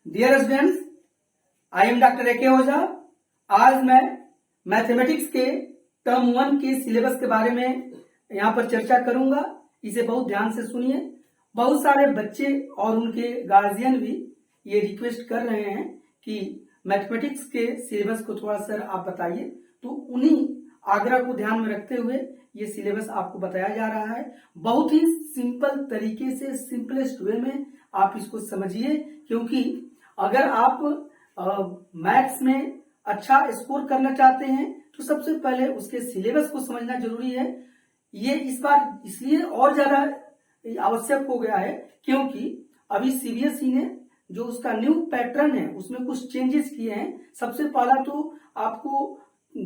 Dear students, I am doctor A K Ojha. आज मैं mathematics के टर्म 1 के सिलेबस के बारे में यहाँ पर चर्चा करूंगा। इसे बहुत ध्यान से सुनिए। बहुत सारे बच्चे और उनके गार्जियन भी ये रिक्वेस्ट कर रहे हैं कि मैथमेटिक्स के सिलेबस को थोड़ा सर आप बताइए, तो उन्हीं आग्रह को ध्यान में रखते हुए ये सिलेबस आपको बताया जा रहा है। बहुत ही सिंपल तरीके से, सिंपलेस्ट वे में आप इसको समझिए, क्योंकि अगर आप मैथ्स में अच्छा स्कोर करना चाहते हैं तो सबसे पहले उसके सिलेबस को समझना जरूरी है। ये इस बार इसलिए और ज्यादा आवश्यक हो गया है क्योंकि अभी सीबीएसई ने जो उसका न्यू पैटर्न है उसमें कुछ चेंजेस किए हैं। सबसे पहला तो आपको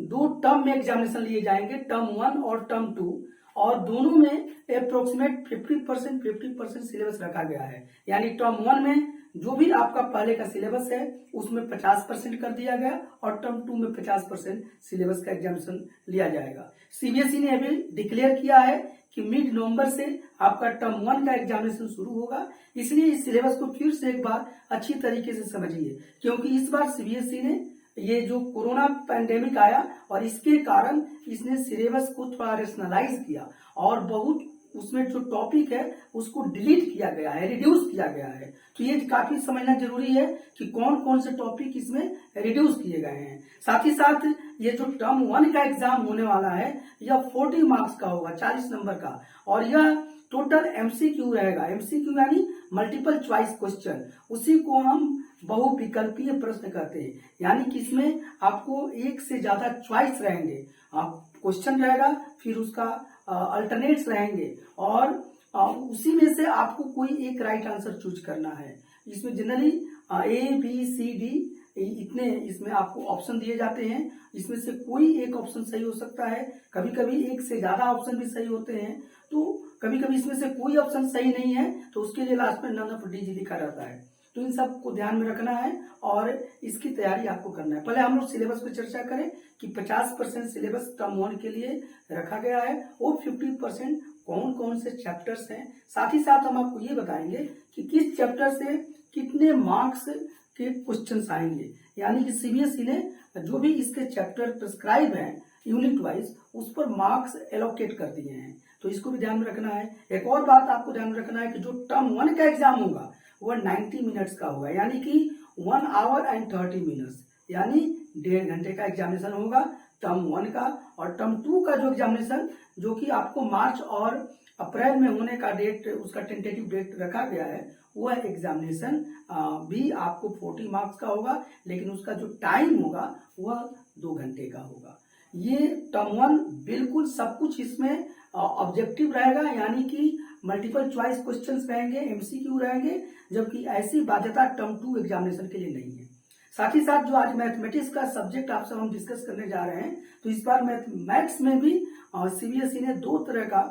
2 टर्म में एग्जामिनेशन लिए जाएंगे, टर्म 1 और टर्म 2, और दोनों में अप्रोक्सीमेट 50% सिलेबस रखा गया है। यानी टर्म 1 में जो भी आपका पहले का सिलेबस है उसमें 50% कर दिया गया और टर्म 2 में 50% सिलेबस का एग्जामिनेशन लिया जाएगा। सीबीएसई ने अभी डिक्लेयर किया है कि मिड नवंबर से आपका टर्म 1 का एग्जामिनेशन शुरू होगा। इसलिए इस सिलेबस को फिर से एक बार अच्छी तरीके से समझिए, क्योंकि इस बार सीबीएसई ने ये जो कोरोना पैंडेमिक आया और इसके कारण इसने सिलेबस को थोड़ा रेशनलाइज किया और बहुत उसमें जो टॉपिक है उसको डिलीट किया गया है, रिड्यूस किया गया है। तो ये काफी समझना जरूरी है कि कौन कौन से टॉपिक इसमें रिड्यूस किए गए हैं। साथ ही साथ ये जो टर्म 1 का एग्जाम होने वाला है यह 40 मार्क्स का होगा, 40 नंबर का, और यह टोटल एमसीक्यू रहेगा। एमसीक्यू यानी मल्टीपल चॉइस क्वेश्चन, उसी को हम बहुविकल्पीय प्रश्न कहते हैं। यानी कि इसमें आपको एक से ज्यादा चॉइस रहेंगे, क्वेश्चन रहेगा, फिर उसका अल्टरनेट्स रहेंगे और उसी में से आपको कोई एक राइट आंसर चूज करना है। इसमें generally A B C D इतने इसमें आपको ऑप्शन दिए जाते हैं। इसमें से कोई एक ऑप्शन सही हो सकता है, कभी कभी एक से ज्यादा ऑप्शन भी सही होते हैं, तो कभी कभी इसमें से कोई ऑप्शन सही नहीं है तो उसके लिए लास्ट में नन ऑफ डी लिखा रहता है। तो इन सब को ध्यान में रखना है और इसकी तैयारी आपको करना है। पहले हम लोग सिलेबस पर चर्चा करें कि 50% सिलेबस टर्म 1 के लिए रखा गया है और 50% कौन कौन से चैप्टर्स हैं। साथ ही साथ हम आपको ये बताएंगे कि किस चैप्टर से कितने मार्क्स के क्वेश्चंस आएंगे। यानी कि सीबीएसई ने जो भी इसके चैप्टर प्रिस्क्राइब हैं यूनिट वाइज उस पर मार्क्स एलोकेट कर दिए हैं, तो इसको भी ध्यान में रखना है। एक और बात आपको ध्यान में रखना है कि जो टर्म 1 का एग्जाम होगा वह 90 मिनट्स का होगा, यानी कि 1 आवर एंड 30 मिनट्स, यानी 1.5 घंटे का एग्जामिनेशन होगा टर्म 1 का। और टर्म 2 का जो एग्जामिनेशन जो कि आपको मार्च और अप्रैल में होने का डेट, उसका टेंटेटिव डेट रखा गया है, वह एग्जामिनेशन भी आपको 40 मार्क्स का होगा, लेकिन उसका जो टाइम होगा वह 2 घंटे का होगा। ये टर्म 1 बिल्कुल सब कुछ इसमें ऑब्जेक्टिव रहेगा, यानी कि मल्टीपल चॉइस क्वेश्चंस रहेंगे, एमसीक्यू रहेंगे, जबकि ऐसी बाध्यता टर्म 2 एग्जामिनेशन के लिए नहीं है। साथ ही साथ जो आज मैथमेटिक्स का सब्जेक्ट आपसे हम डिस्कस करने जा रहे हैं, तो इस बार मैथ्स में भी सीबीएसई ने 2 तरह का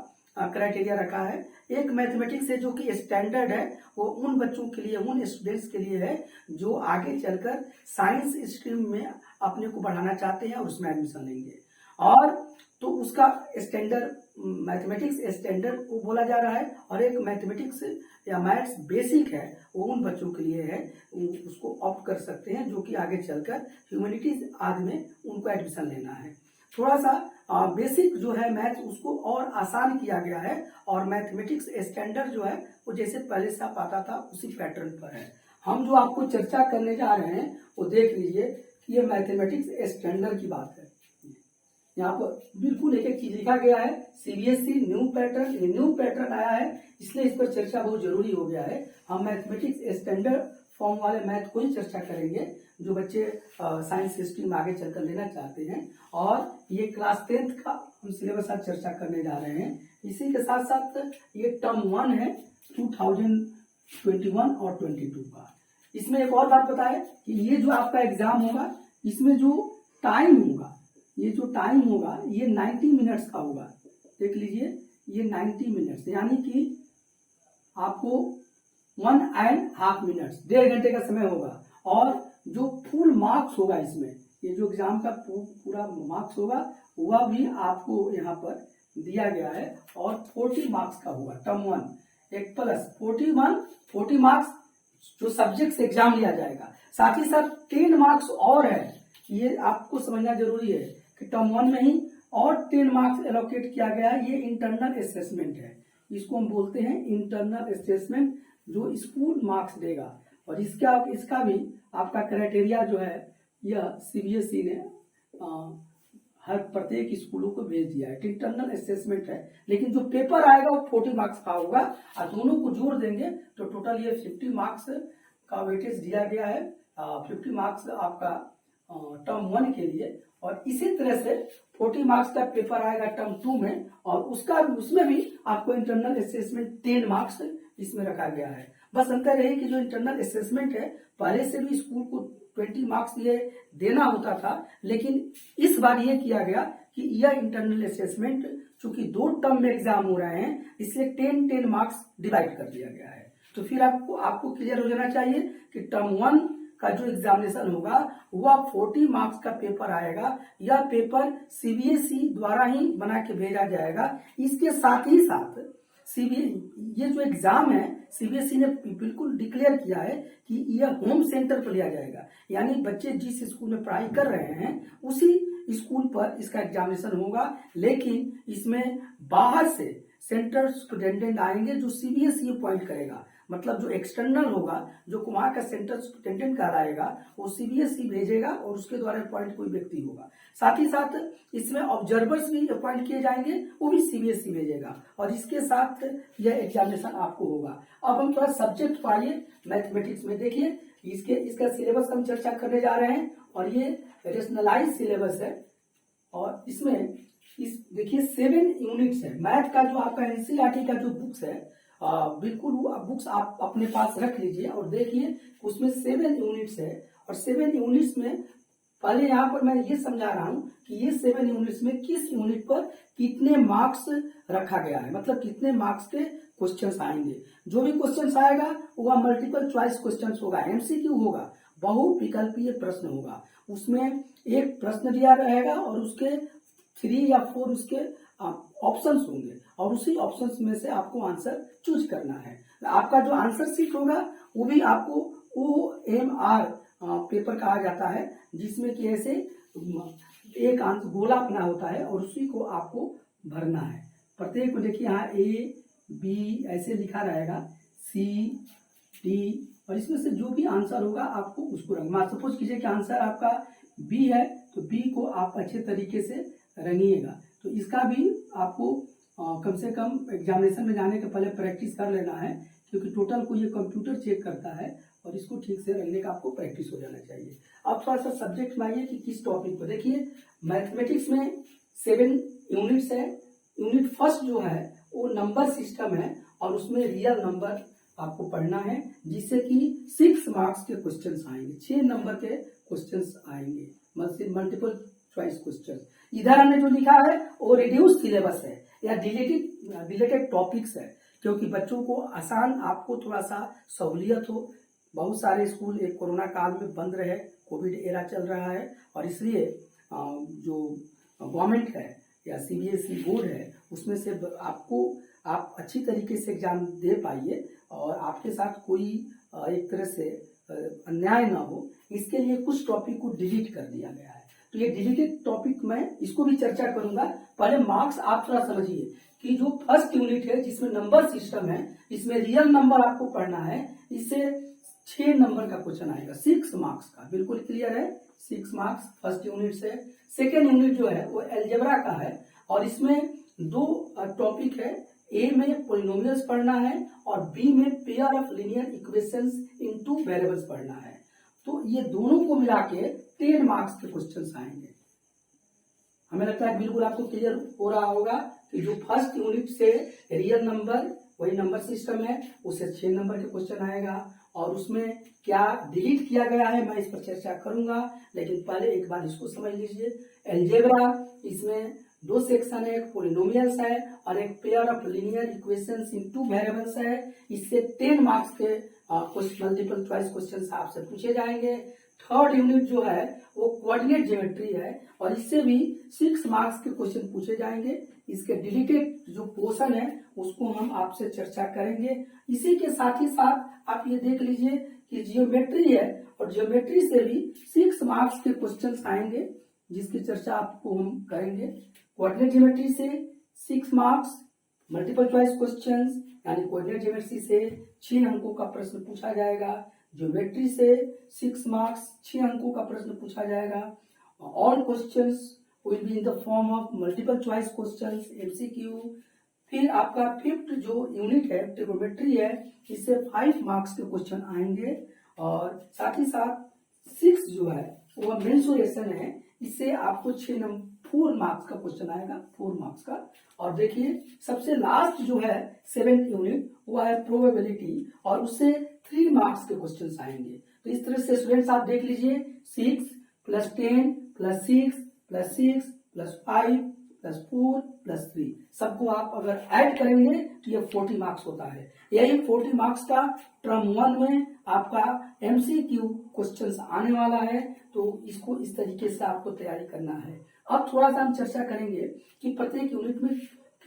क्राइटेरिया रखा है। एक मैथमेटिक्स है जो कि स्टैंडर्ड है, वो उन बच्चों के लिए, उन स्टूडेंट्स के लिए है जो आगे चलकर साइंस स्ट्रीम में अपने को बढ़ाना चाहते हैं और उसमें एडमिशन लेंगे। और तो उसका स्टैंडर्ड मैथमेटिक्स स्टैंडर्ड को बोला जा रहा है, और एक मैथमेटिक्स या मैथ्स बेसिक है, वो उन बच्चों के लिए है, उसको ऑप्ट कर सकते हैं जो कि आगे चलकर ह्यूमैनिटीज आदि में उनको एडमिशन लेना है। थोड़ा सा बेसिक जो है मैथ्स उसको और आसान किया गया है, और मैथमेटिक्स स्टैंडर्ड जो है वो जैसे पहले से आप आता था उसी पैटर्न पर है। हम जो आपको चर्चा करने जा रहे हैं वो देख लीजिए कि ये मैथमेटिक्स स्टैंडर्ड की बात है। यहाँ पर बिल्कुल एक एक चीज लिखा गया है। सीबीएसई न्यू पैटर्न आया है, इसलिए इस पर चर्चा बहुत जरूरी हो गया है। हम मैथमेटिक्स स्टैंडर्ड फॉर्म वाले मैथ को ही चर्चा करेंगे जो बच्चे साइंस स्ट्रीम आगे चलकर लेना चाहते हैं, और ये क्लास 10th का हम सिलेबस आज चर्चा करने जा रहे हैं। इसी के साथ साथ ये टर्म 1 है 2021 और 22 का। इसमें एक और बात बताए कि ये जो आपका एग्जाम होगा इसमें जो टाइम होगा, ये जो टाइम होगा ये 90 मिनट्स का होगा। देख लीजिए ये 90 मिनट्स, यानी कि आपको 1.5 मिनट्स, 1.5 घंटे का समय होगा। और जो फुल मार्क्स होगा इसमें, ये जो एग्जाम का पूरा मार्क्स होगा वह भी आपको यहाँ पर दिया गया है, और 40 मार्क्स का होगा टर्म 1 एक प्लस 40 मार्क्स जो सब्जेक्ट से एग्जाम लिया जाएगा। साथ ही साथ 10 मार्क्स और है, ये आपको समझना जरूरी है कि टर्म 1 में ही और 10 मार्क्स एलोकेट किया गया है। ये इंटरनल असेसमेंट है, इसको हम बोलते हैं इंटरनल असेसमेंट, जो स्कूल मार्क्स देगा। और इसका भी आपका क्राइटेरिया जो है यह सीबीएसई ने हर प्रत्येक स्कूलों को भेज दिया है। इंटरनल असेसमेंट है, लेकिन जो पेपर आएगा वो 40 मार्क्स का होगा और दोनों को जोड़ देंगे तो टोटल ये 50 मार्क्स का वेटेज दिया गया है। 50 मार्क्स आपका टर्म 1 के लिए, और इसी तरह से 40 मार्क्स का पेपर आएगा टर्म 2 में, और उसमें भी आपको इंटरनल असेसमेंट 10 मार्क्स इसमें रखा गया है। बस अंतर है कि जो इंटरनल असेसमेंट है पहले से भी स्कूल को 20 मार्क्स ये देना होता था, लेकिन इस बार ये किया गया कि यह इंटरनल असेसमेंट चूंकि 2 टर्म में एग्जाम हो रहे हैं, इसलिए 10 मार्क्स डिवाइड कर दिया गया है। तो फिर आपको क्लियर हो जाना चाहिए कि टर्म 1 का जो एग्जामिनेशन होगा वह 40 मार्क्स का पेपर आएगा। यह पेपर सीबीएसई द्वारा ही बना के भेजा जाएगा। इसके साथ ही साथ ये जो एग्जाम है सीबीएसई ने बिल्कुल डिक्लेयर किया है कि यह होम सेंटर पर लिया जाएगा, यानी बच्चे जिस स्कूल में पढ़ाई कर रहे हैं उसी स्कूल पर इसका एग्जामिनेशन होगा। लेकिन इसमें बाहर से सेंटर सुपरिटेंडेंट आएंगे जो सीबीएसई अपॉइंट करेगा, मतलब जो एक्सटर्नल होगा, जो वहां का सेंटर सुपरिटेंडेंट कराएगा वो सीबीएसई भेजेगा और उसके द्वारा अपॉइंट कोई व्यक्ति होगा। साथ ही साथ इसमें ऑब्जर्वर्स भी अपॉइंट किए जाएंगे, वो भी सीबीएसई भेजेगा, और इसके साथ यह एग्जामिनेशन आपको होगा। अब हम थोड़ा सब्जेक्ट पाइए मैथमेटिक्स में। देखिए इसका सिलेबस हम चर्चा करने जा रहे हैं, और ये रेशनलाइज सिलेबस है, और इसमें देखिए 7 यूनिट्स है। मैथ का जो आपका एनसीईआरटी का जो बुक्स है बिल्कुल वो बुक्स आप अपने पास रख लीजिए और देखिए उसमें 7 यूनिट्स है। और 7 यूनिट्स में पहले यहाँ पर मैं ये समझा रहा हूँ कि ये 7 यूनिट्स में किस यूनिट पर कितने मार्क्स रखा गया है, मतलब कितने मार्क्स के क्वेश्चंस आएंगे। जो भी क्वेश्चंस आएगा वह मल्टीपल चॉइस क्वेश्चंस होगा, एमसीक्यू होगा, बहुविकल्पीय प्रश्न होगा। उसमें एक प्रश्न दिया रहेगा और उसके 3 या 4 उसके ऑप्शंस होंगे, और उसी ऑप्शंस में से आपको आंसर चूज करना है। आपका जो आंसर शीट होगा वो भी आपको OMR पेपर कहा जाता है, जिसमें कि ऐसे एक गोला बना होता है और उसी को आपको भरना है। प्रत्येक को देखिए यहाँ A B ऐसे लिखा रहेगा, C D, और इसमें से जो भी आंसर होगा आपको उसको रंगना। सपोज कीजिए कि आंसर आपका B है तो B को आप अच्छे तरीके से रंगिएगा। तो इसका भी आपको कम से कम एग्जामिनेशन में जाने के पहले प्रैक्टिस कर लेना है, क्योंकि टोटल को ये कंप्यूटर चेक करता है और इसको ठीक से रखने का आपको प्रैक्टिस हो जाना चाहिए। अब थोड़ा सा सब्जेक्ट में आइए कि किस टॉपिक पर। देखिए मैथमेटिक्स में 7 यूनिट्स है। यूनिट फर्स्ट जो है वो नंबर सिस्टम है, और उसमें रियल नंबर आपको पढ़ना है, जिससे कि 6 मार्क्स के क्वेश्चंस आएंगे, 6 नंबर के क्वेश्चंस आएंगे, मल्टीपल चॉइस क्वेश्चन। इधर हमने जो लिखा है वो रिड्यूस सिलेबस है या डिलेटेड टॉपिक्स है, क्योंकि बच्चों को आसान, आपको थोड़ा सा सहूलियत हो। बहुत सारे स्कूल एक कोरोना काल में बंद रहे, कोविड एरा चल रहा है, और इसलिए जो गवर्नमेंट है या सीबीएसई बोर्ड है उसमें से आप अच्छी तरीके से एग्जाम दे पाइए और आपके साथ कोई एक तरह से अन्याय ना हो, इसके लिए कुछ टॉपिक को डिलीट कर दिया गया है। तो ये डिलीटेड टॉपिक मैं इसको भी चर्चा करूंगा। पहले मार्क्स आप थोड़ा समझिए कि जो फर्स्ट यूनिट है जिसमें नंबर सिस्टम है, इसमें रियल नंबर आपको पढ़ना है। इससे 6 नंबर का क्वेश्चन आएगा, 6 मार्क्स का, बिल्कुल क्लियर है। 6 मार्क्स फर्स्ट यूनिट से। सेकेंड यूनिट जो है वो अलजेब्रा का है, और इसमें 2 टॉपिक है। ए में पॉलिनोमियल्स पढ़ना है और बी में pair of linear equations in 2 variables पढ़ना है। तो ये दोनों को मिला के 10 मार्क्स के क्वेश्चंस आएंगे। हमें लगता है बिल्कुल आपको क्लियर हो रहा होगा कि जो फर्स्ट यूनिट से रियल नंबर, वही नंबर सिस्टम है, उससे 6 नंबर के क्वेश्चन आएगा, और उसमें क्या डिलीट किया गया है मैं इस पर चर्चा करूंगा, लेकिन पहले एक बार इसको समझ लीजिए। अलजेब्रा, इसमें 2 सेक्शन है, एक पॉलिनोमियल्स है और एक pair of linear equations in 2 variables है। इससे 10 मार्क्स के मल्टीपल चॉइस क्वेश्चन आपसे पूछे जाएंगे। थर्ड यूनिट जो है वो कोऑर्डिनेट ज्योमेट्री है, और इससे भी 6 मार्क्स के क्वेश्चन पूछे जाएंगे। इसके डिलीटेड जो पोर्शन है उसको हम आपसे चर्चा करेंगे। इसी के साथ ही साथ आप ये देख लीजिए कि जियोमेट्री है और जियोमेट्री से भी 6 मार्क्स के क्वेश्चंस आएंगे जिसकी चर्चा आपको हम करेंगे। कोऑर्डिनेट ज्योमेट्री से 6 मार्क्स, मल्टीपल चॉइस क्वेश्चंस यानी कोऑर्डिनेट ज्योमेट्री से 6 अंकों का प्रश्न पूछा जाएगा। ज्योमेट्री से 6 मार्क्स 6 अंकों का प्रश्न पूछा जाएगा। All questions will be in the form of multiple choice questions, MCQ. फिर आपका 5th जो यूनिट है ट्रिग्नोमेट्री है, इससे 5 मार्क्स के क्वेश्चन आएंगे और साथ ही साथ 6 जो है वो मेंसुरेशन है, इससे आपको 4 मार्क्स का क्वेश्चन आएगा, 4 मार्क्स का। और देखिए सबसे लास्ट जो है 7th यूनिट वो है प्रोबेबिलिटी और उससे 3 मार्क्स के क्वेश्चन आएंगे। तो इस तरह से स्टूडेंट्स आप देख लीजिए 6 + 10 + 6 + 6 + 5 + 4 + 3 सबको आप अगर ऐड करेंगे तो ये 40 मार्क्स होता है। यही 40 मार्क्स का टर्म 1 में आपका एमसीक्यू क्वेश्चंस आने वाला है, तो इसको इस तरीके से आपको तैयारी करना है। अब थोड़ा सा हम चर्चा करेंगे कि प्रत्येक यूनिट में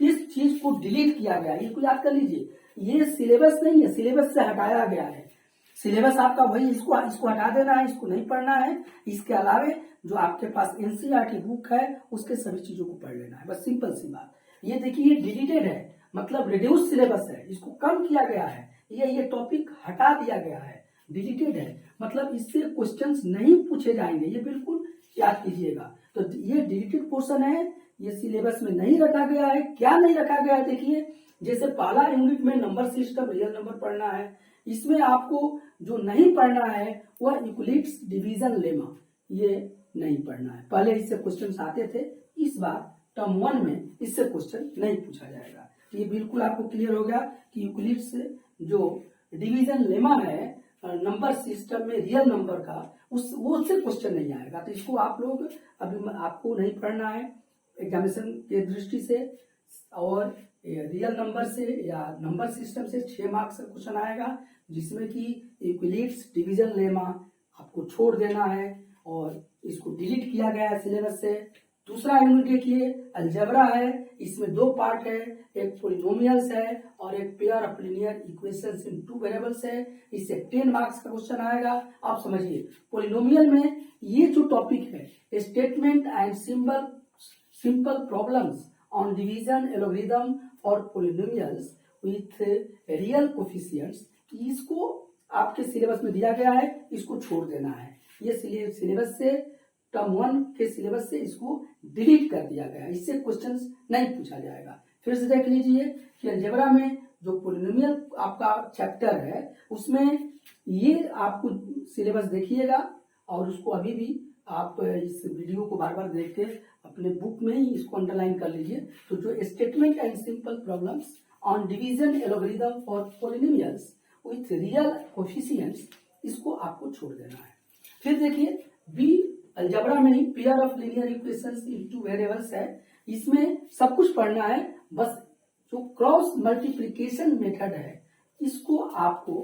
किस चीज को डिलीट किया गया है। इसको याद कर लीजिए, ये सिलेबस नहीं है, सिलेबस से हटाया गया है। सिलेबस आपका वही, इसको हटा देना है, इसको नहीं पढ़ना है। इसके अलावे जो आपके पास एनसीईआरटी बुक है उसके सभी चीजों को पढ़ लेना है, बस सिंपल सी बात। ये देखिए ये डिलीटेड है, मतलब रिड्यूस सिलेबस है, इसको कम किया गया है, ये टॉपिक हटा दिया गया है, डिलीटेड है, मतलब इससे क्वेश्चंस नहीं पूछे जाएंगे, ये बिल्कुल याद कीजिएगा। तो ये डिलीटेड पोर्शन है, ये सिलेबस में नहीं रखा गया है। क्या नहीं रखा गया है देखिए, जैसे पहला यूनिट में नंबर सिस्टम, रियल नंबर पढ़ना है, इसमें आपको जो नहीं पढ़ना है वह यूक्लिड्स डिवीजन लेमा, ये नहीं पढ़ना है। पहले इससे क्वेश्चन आते थे, इस बार टर्म 1 में इससे क्वेश्चन नहीं पूछा जाएगा। ये बिल्कुल आपको क्लियर हो गया कि यूक्लिड्स जो डिवीजन लेमा है नंबर सिस्टम में रियल नंबर का, वो उससे क्वेश्चन नहीं आएगा। तो इसको आप लोग अभी आपको नहीं पढ़ना है एग्जामिनेशन के दृष्टि से। और रियल नंबर से या नंबर सिस्टम से 6 मार्क्स का क्वेश्चन आएगा, जिसमें कि यूक्लिड्स डिवीजन लेमा आपको छोड़ देना है और इसको डिलीट किया गया है सिलेबस से। दूसरा यूनिट देखिए अलजेब्रा है, इसमें 2 पार्ट है, एक पॉलिनोमियल्स है और एक pair of linear equations in 2 variables है। इससे 10 मार्क्स का क्वेश्चन आएगा। आप समझिए पॉलिनोमियल में ये जो टॉपिक है statement and simple problems on division algorithm और पॉलिनोमियल्स विथ रियल कोफिशिएंट्स, इसको आपके सिलेबस में दिया गया है, इसको छोड़ देना है। ये सिलेबस से टर्म 1 के सिलेबस से इसको डिलीट कर दिया गया है, इससे क्वेश्चंस नहीं पूछा जाएगा। फिर से देख लीजिए कि अलजेब्रा में जो पॉलिनोमियल आपका चैप्टर है उसमें ये आपको सिलेबस देखिएगा और उसको अभी भी आप इस वीडियो को बार बार देख के अपने बुक में ही इसको अंडरलाइन कर लीजिए। तो जो statement and simple problems on division algorithm for polynomials with real coefficients, इसको आपको छोड़ देना है। फिर देखिए बी अलजेब्रा में ही pair of linear equations in 2 variables है, इसमें सब कुछ पढ़ना है, बस जो क्रॉस मल्टीप्लिकेशन मेथड है इसको आपको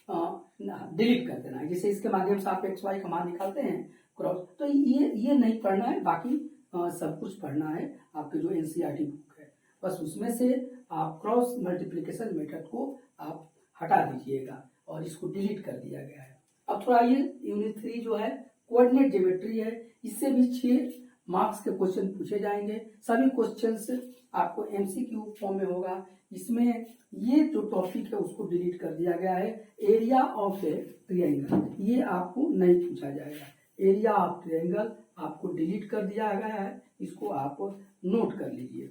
डिलीट कर देना है। जैसे इसके माध्यम से आप एक्स वाई का मान निकालते हैं क्रॉस, तो ये नहीं पढ़ना है, बाकी सब कुछ पढ़ना है। आपके जो एनसीईआरटी बुक है बस उसमें से आप क्रॉस मल्टीप्लिकेशन मेथड को आप हटा दीजिएगा और इसको डिलीट कर दिया गया है। अब थोड़ा ये यूनिट 3 जो है कोऑर्डिनेट ज्योमेट्री है, इससे भी 6 मार्क्स के क्वेश्चन पूछे जाएंगे। सभी क्वेश्चंस आपको एमसीक्यू फॉर्म में होगा। इसमें ये जो टॉपिक है उसको डिलीट कर दिया गया है, एरिया ऑफ ए ट्रायंगल, ये आपको नहीं पूछा जाएगा। एरिया ऑफ ट्रायंगल आपको डिलीट कर दिया गया है, इसको आप नोट कर लीजिए।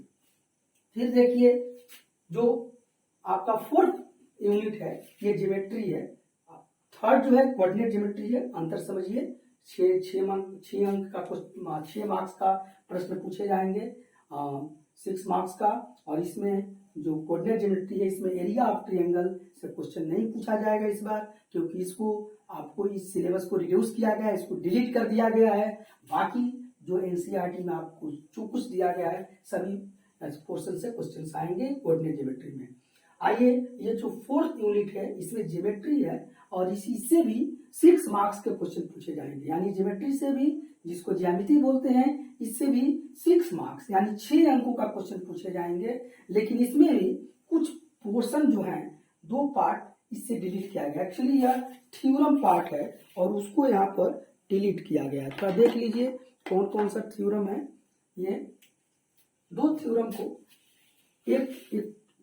फिर देखिए जो आपका 4th यूनिट है ये ज्योमेट्री है। 3rd जो है कोऑर्डिनेट ज्योमेट्री है। अंतर समझिए, 6 अंक का 6 मार्क्स का प्रश्न पूछे जाएंगे, 6 मार्क्स का। और इसमें जो कोऑर्डिनेट ज्योमेट्री है इसमें एरिया ऑफ ट्रायंगल से क्वेश्चन नहीं पूछा जाएगा इस बार, क्योंकि इसको आपको इस सिलेबस को रिड्यूस किया गया है, इसको डिलीट कर दिया गया है। बाकी जो एनसीईआरटी में आपको जो कुछ दिया गया है सभी पोर्शन से क्वेश्चन आएंगे कोऑर्डिनेट ज्योमेट्री में। आइए ये जो 4th यूनिट है इसमें ज्योमेट्री है और इससे भी 6 मार्क्स के क्वेश्चन पूछे जाएंगे, यानी ज्योमेट्री से भी, जिसको ज्यामिति बोलते हैं, इससे भी 6 मार्क्स यानी 6 अंकों का क्वेश्चन पूछे जाएंगे। लेकिन इसमें भी कुछ पोर्शन जो है 2 पार्ट, इससे डिलीट किया गया। एक्चुअली यह थ्योरम पार्ट है और उसको यहाँ पर डिलीट किया गया है। थोड़ा देख लीजिए कौन कौन सा थ्योरम है। ये दो थ्योरम को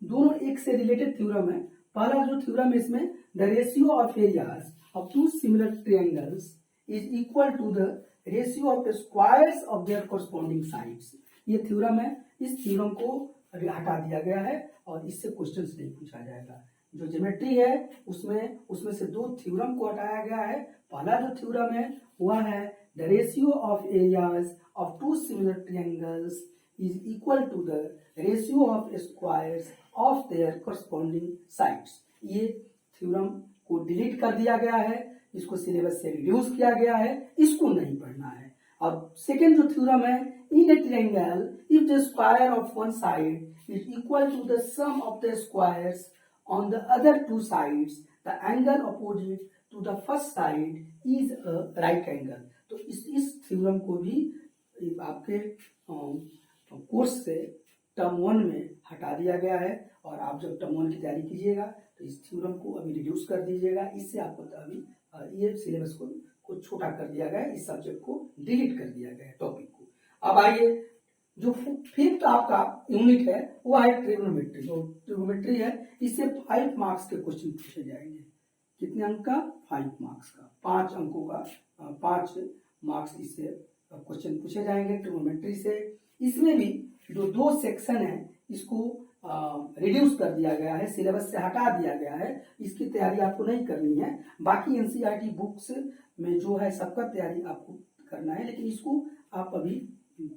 दोनों एक से रिलेटेड थ्योरम है। पहला जो थ्योरम है इसमें the ratio of areas of two similar triangles is equal to the ratio of squares of their corresponding sides. ये थ्योरम है, इस थ्योरम को हटा दिया गया है और इससे क्वेश्चंस नहीं पूछा जाएगा। जो ज्योमेट्री है उसमें से दो थ्योरम को हटाया गया है। पहला जो थ्योरम है वह है the ratio of areas of two similar triangles is equal to the ratio of squares of their corresponding sides। ये थ्योरम को डिलीट कर दिया गया है, इसको सिलेबस से रिड्यूस किया गया है, इसको नहीं पढ़ना है। अब सेकेंड जो थ्योरम है in a triangle if the square of one side is equal to the sum of the squares on the other two sides the angle opposite to the first side is a right angle. तो इस theorem को भी आपके course से term 1 में हटा दिया गया है और आप जब टर्म 1 की तैयारी कीजिएगा तो इस थ्योरम को अभी रिड्यूस कर दीजिएगा। इससे आपको अभी ये सिलेबस को छोटा कर दिया गया है, इस सब्जेक्ट को डिलीट कर दिया गया है टॉपिक को। अब आइए जो फिफ्थ आपका यूनिट है वो है ट्रिग्नोमेट्री। जो ट्रिग्नोमेट्री है इससे 5 मार्क्स के क्वेश्चन पूछे जाएंगे। कितने अंक का? 5 मार्क्स का, 5 अंकों का 5 मार्क्स इससे क्वेश्चन पूछे जाएंगे ट्रिग्नोमेट्री से। इसमें भी जो 2 सेक्शन है इसको रिड्यूस कर दिया गया है, सिलेबस से हटा दिया गया है, इसकी तैयारी आपको नहीं करनी है। बाकी एनसीईआरटी बुक्स में जो है सबका तैयारी आपको करना है, लेकिन इसको आप अभी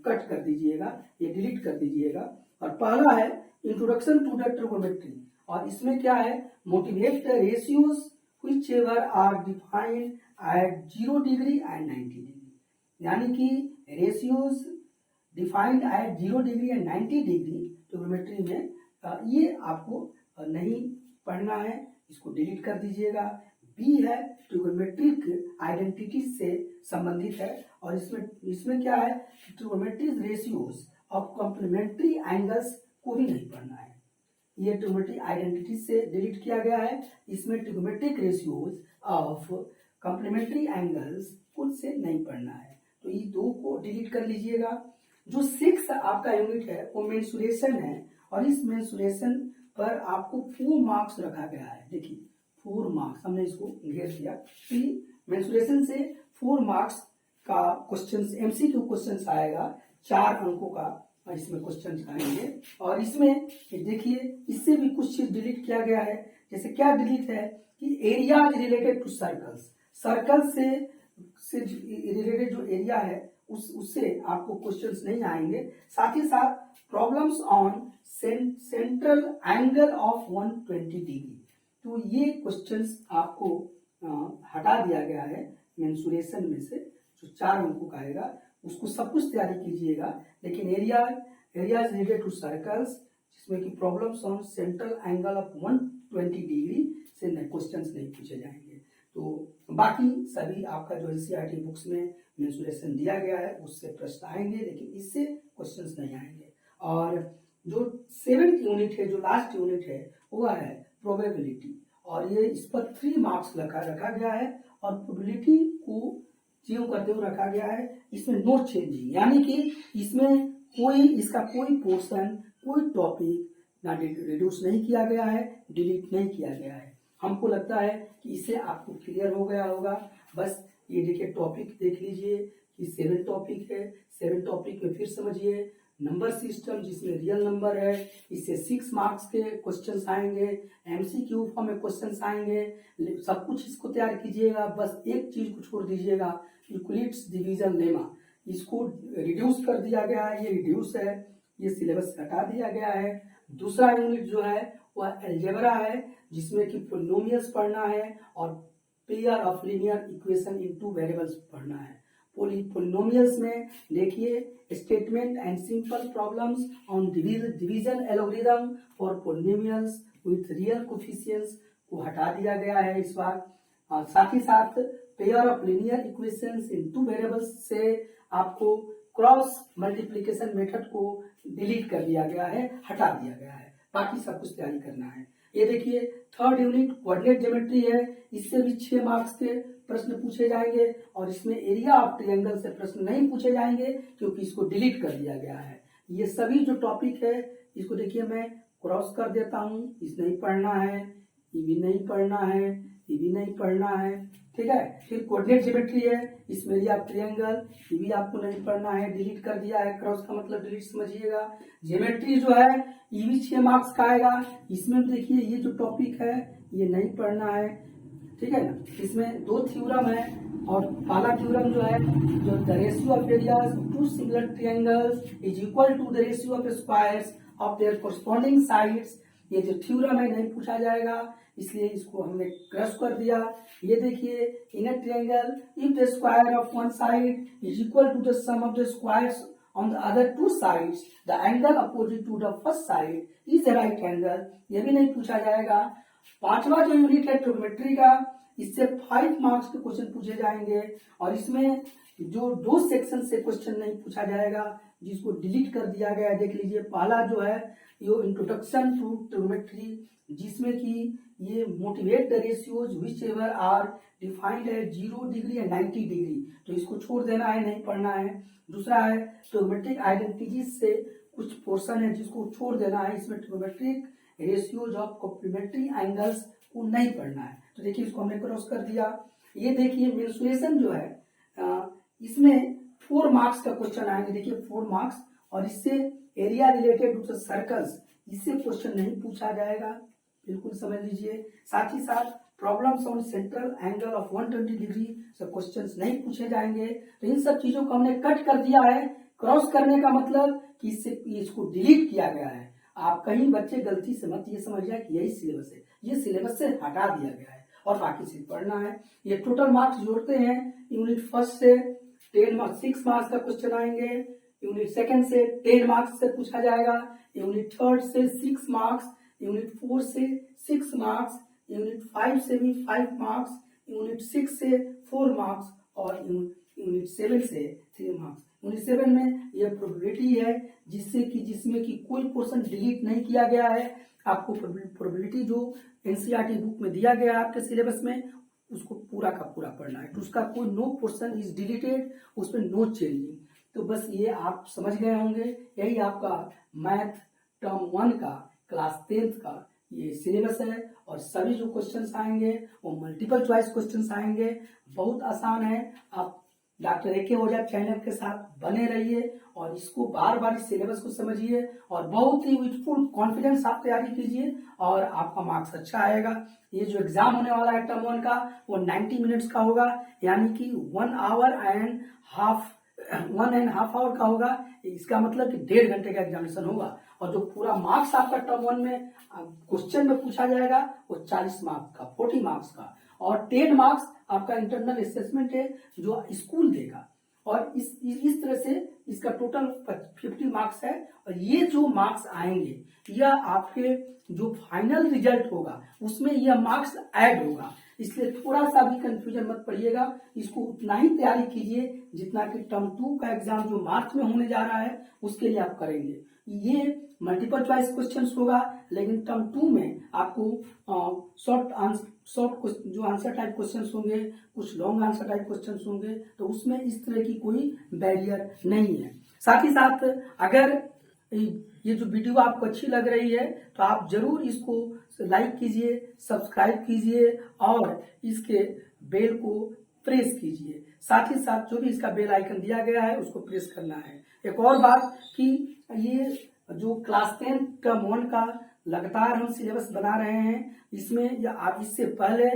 कट कर दीजिएगा, ये डिलीट कर दीजिएगा। और पहला है इंट्रोडक्शन टू द ट्रिग्नोमेट्री और इसमें क्या है motivate the ratios whichever are defined at 0 degree and 90 degree. यानी कि ratios defined at 0 degree and 90 degree trigonometry में ये आपको नहीं पढ़ना है, इसको डिलीट कर दीजिएगा। बी है ट्रिग्नोमेट्रिक आइडेंटिटी से संबंधित है और इसमें क्या है trigonometric ratios of complementary angles को भी नहीं पढ़ना है। ये ट्रिग्नोमेट्रिक आइडेंटिटी से डिलीट किया गया है। इसमें trigonometric ratios of complementary angles को से नहीं पढ़ना है, तो ये 2 को डिलीट कर लीजिएगा। जो 6 आपका यूनिट है वो मेंसुरेशन है और इस मेंसुरेशन पर आपको 4 मार्क्स रखा गया है। देखिए 4 मार्क्स हमने इसको घेर दिया। मेंसुरेशन से 4 मार्क्स का क्वेश्चन एमसीक्यू क्वेश्चन आएगा, 4 अंकों का इसमें क्वेश्चन आएंगे। और इसमें देखिए इससे भी कुछ चीज डिलीट किया गया है। जैसे क्या डिलीट है कि area related to circles, circle से रिलेटेड जो एरिया है उससे आपको क्वेश्चंस नहीं आएंगे। साथ ही साथ problems on central angle of 120 degree, तो ये क्वेश्चंस आपको हटा दिया गया है मेंसुरेशन में से। जो 4 अंकों का आएगा उसको सब कुछ तैयारी कीजिएगा, लेकिन एरियाज रिलेटेड टू सर्कल्स जिसमें कि problems on central angle of 120 degree से क्वेश्चंस नहीं पूछे जाएंगे। तो बाकी सभी आपका जो एनसीईआरटी बुक्स में मेंसुरेशन दिया गया है उससे प्रश्न आएंगे, लेकिन इससे क्वेश्चंस नहीं आएंगे। और जो 7th यूनिट है, जो लास्ट यूनिट है वो है प्रोबेबिलिटी और ये इस पर 3 मार्क्स रखा गया है और प्रोबेबिलिटी को ज्यों करते हुए रखा गया है। इसमें नो चेंजिंग, यानी कि इसमें इसका कोई पोर्शन कोई टॉपिक ना रिड्यूस नहीं किया गया है, डिलीट नहीं किया गया है। हमको लगता है कि इससे आपको क्लियर हो गया होगा। बस ये देखिए टॉपिक देख लीजिए कि 7 टॉपिक है, 7 टॉपिक में फिर समझिए नंबर सिस्टम जिसमें रियल नंबर है, इससे 6 मार्क्स के क्वेश्चंस आएंगे, एमसीक्यू फॉर्म में क्वेश्चंस आएंगे। सब कुछ इसको तैयार कीजिएगा, बस एक चीज को छोड़ दीजिएगा यूक्लिड्स डिवीजन लेमा, इसको रिड्यूस कर दिया गया है, ये रिड्यूस है, ये सिलेबस हटा दिया गया है। दूसरा यूनिट जो है वह अलजेब्रा है जिसमें कि पॉलिनोमियल्स पढ़ना है और pair of linear equation in 2 variables पढ़ना है। पॉलिनोमियल्स में देखिए statement and simple problems on division algorithm for polynomials with real coefficients को हटा दिया गया है इस बार। साथ ही साथ pair of linear equations in 2 variables से आपको क्रॉस मल्टीप्लिकेशन मेथड को डिलीट कर दिया गया है, हटा दिया गया है। बाकी सब कुछ तैयारी करना है। ये देखिए थर्ड यूनिट कोऑर्डिनेट ज्योमेट्री है, इससे भी 6 मार्क्स के प्रश्न पूछे जाएंगे और इसमें एरिया ऑफ ट्रायंगल से प्रश्न नहीं पूछे जाएंगे क्योंकि इसको डिलीट कर दिया गया है। ये सभी जो टॉपिक है इसको देखिए मैं क्रॉस कर देता हूँ, इस नहीं पढ़ना है, ये भी नहीं पढ़ना है, ये भी नहीं पढ़ना है, ठीक है। फिर कोऑर्डिनेट ज्योमेट्री है, इसमें एरिया ऑफ ट्रायंगल, ये भी आपको नहीं पढ़ना है, डिलीट कर दिया है। क्रॉस का मतलब डिलीट समझिएगा। ज्योमेट्री जो है ये भी 6 मार्क्स का आएगा, इसमें देखिए ये जो टॉपिक है ये नहीं पढ़ना है, ठीक है ना। इसमें 2 थ्योरम है और पहला थ्योरम जो है जो the ratio of areas two similar triangles is equal to the ratio of squares of their corresponding sides, ये जो थ्योरम है नहीं पूछा जाएगा, इसलिए इसको हमने क्रश कर दिया। ये देखिए in a triangle if the square of one side is equal to the sum of the squares on the other two sides, the angle opposite to the first side is a right angle, ये भी नहीं पूछा जाएगा। पांचवा जो unit है trigonometry का, इससे 5 मार्क्स के क्वेश्चन पूछे जाएंगे और इसमें जो 2 सेक्शन से क्वेश्चन नहीं पूछा जाएगा जिसको डिलीट कर दिया गया। देख लीजिए पहला जो है ये इंट्रोडक्शन टू ट्रिग्नोमेट्री, जिसमें कि ये motivate the ratios whichever are defined at 0 degree and 90 degree, तो इसको छोड़ देना है, नहीं पढ़ना है। दूसरा है ट्रिग्नोमेट्रिक आइडेंटिटीज से कुछ पोर्शन है जिसको छोड़ देना है, इसमें trigonometric ratios of complementary angles को नहीं पढ़ना है। तो देखिए इसको हमने क्रॉस कर दिया। ये देखिए मेंसुरेशन जो है इसमें 4 मार्क्स का क्वेश्चन आएंगे, देखिए 4 मार्क्स, और इससे एरिया रिलेटेड टू सर्कल्स, इससे क्वेश्चन नहीं पूछा जाएगा, बिल्कुल समझ लीजिए। साथ ही साथ problems on central angle of 120 degree से क्वेश्चंस नहीं पूछे जाएंगे। तो इन सब चीजों को हमने कट कर दिया है। क्रॉस करने का मतलब कि इसको डिलीट किया गया है। आप कहीं बच्चे गलती से मत ये समझ जाए कि यही सिलेबस है, ये सिलेबस से हटा दिया गया है और बाकी चीज पढ़ना है। ये टोटल मार्क्स जोड़ते हैं, यूनिट फर्स्ट से 10 मार्क्स 6 मार्क्स का क्वेश्चन आएंगे, यूनिट सेकंड से 10 मार्क्स से पूछा जाएगा, यूनिट थर्ड से 6 मार्क्स, यूनिट 4 से 6 मार्क्स, यूनिट 5 से भी 5 मार्क्स, यूनिट 6 से 4 मार्क्स और यूनिट 7 से 3 मार्क्स। यूनिट 7 में यह प्रोबेबिलिटी है जिसमें कि कोई पोर्शन डिलीट नहीं किया गया है। आपको प्रोबेबिलिटी जो एनसीईआरटी बुक में दिया गया है आपके सिलेबस में उसको पूरा का पूरा पढ़ना है, तो उसका कोई नो पोर्शन इज डिलीटेड, उसमें नो चेंजिंग। तो बस ये आप समझ गए होंगे, यही आपका मैथ टर्म 1 का क्लास 10th का ये सिलेबस है और सभी जो क्वेश्चंस आएंगे वो मल्टीपल चॉइस क्वेश्चंस आएंगे, बहुत आसान है। आप डॉक्टर ए.के. ओझा चैनल के साथ बने रहिए और इसको बार बार इस सिलेबस को समझिए और बहुत ही विथ फुल कॉन्फिडेंस आप तैयारी कीजिए और आपका मार्क्स अच्छा आएगा। ये जो एग्जाम होने वाला है टर्म 1 का वो 90 मिनट्स का होगा, यानी कि 1 आवर एंड हाफ का होगा। इसका मतलब कि 1.5 घंटे का एग्जामिनेशन होगा और जो पूरा मार्क्स आपका टर्म 1 में क्वेश्चन में पूछा जाएगा वो 40 मार्क्स का, 40 मार्क्स का, और 10 मार्क्स आपका इंटरनल असेसमेंट है जो स्कूल देगा। और इस तरह से इसका टोटल 50 मार्क्स है और ये जो मार्क्स आएंगे यह आपके जो फाइनल रिजल्ट होगा उसमें यह मार्क्स ऐड होगा, इसलिए थोड़ा सा भी कंफ्यूजन मत पड़िएगा। इसको उतना ही तैयारी कीजिए जितना कि टर्म 2 का एग्जाम जो मार्च में होने जा रहा है उसके लिए आप करेंगे। ये मल्टीपल चॉइस क्वेश्चंस होगा, लेकिन टर्म 2 में आपको शॉर्ट जो आंसर टाइप क्वेश्चंस होंगे, कुछ लॉन्ग आंसर टाइप क्वेश्चंस होंगे, तो उसमें इस तरह की कोई बैरियर नहीं है। साथ ही साथ अगर ये जो वीडियो आपको अच्छी लग रही है तो आप जरूर इसको लाइक कीजिए, सब्सक्राइब कीजिए और इसके बेल को प्रेस कीजिए। साथ ही साथ जो भी इसका बेल आइकन दिया गया है उसको प्रेस करना है। एक और बात कि ये जो क्लास 10 टर्म 1 का लगातार हम सिलेबस बना रहे हैं, इसमें आप इससे पहले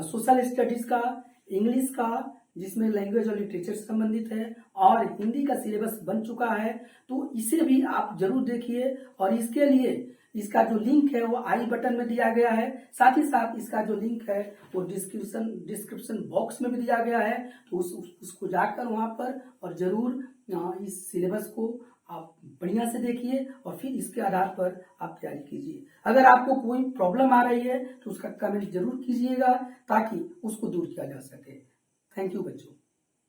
सोशल स्टडीज का, इंग्लिश का जिसमें लैंग्वेज और लिटरेचर से संबंधित है, और हिंदी का सिलेबस बन चुका है, तो इसे भी आप जरूर देखिए। और इसके लिए इसका जो लिंक है वो आई बटन में दिया गया है, साथ ही साथ इसका जो लिंक है वो डिस्क्रिप्शन बॉक्स में भी दिया गया है, तो उसको जाकर वहां पर और जरूर इस सिलेबस को आप बढ़िया से देखिए और फिर इसके आधार पर आप तैयारी कीजिए। अगर आपको कोई प्रॉब्लम आ रही है तो उसका कमेंट जरूर कीजिएगा ताकि उसको दूर किया जा सके। थैंक यू बच्चों।